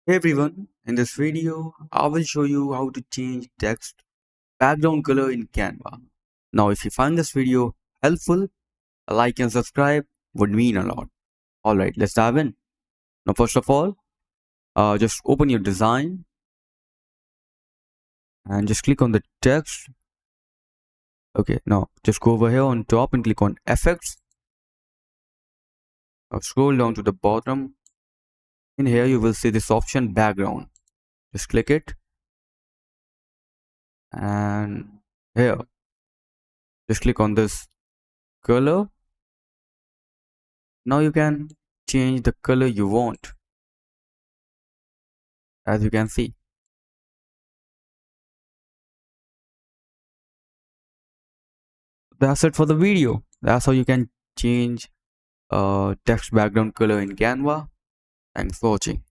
Hey everyone, in this video, I will show you how to change text background color in Canva. Now, if you find this video helpful, a like and subscribe would mean a lot. Alright, let's dive in. Now, first of all, just open your design and just click on the text. Okay, now just go over here on top and click on Effects. Now, scroll down to the bottom. In here, you will see this option Background. Just click it, and here, just click on this color. Now you can change the color you want, as you can see. That's it for the video. That's how you can change text background color in Canva. Thanks for watching.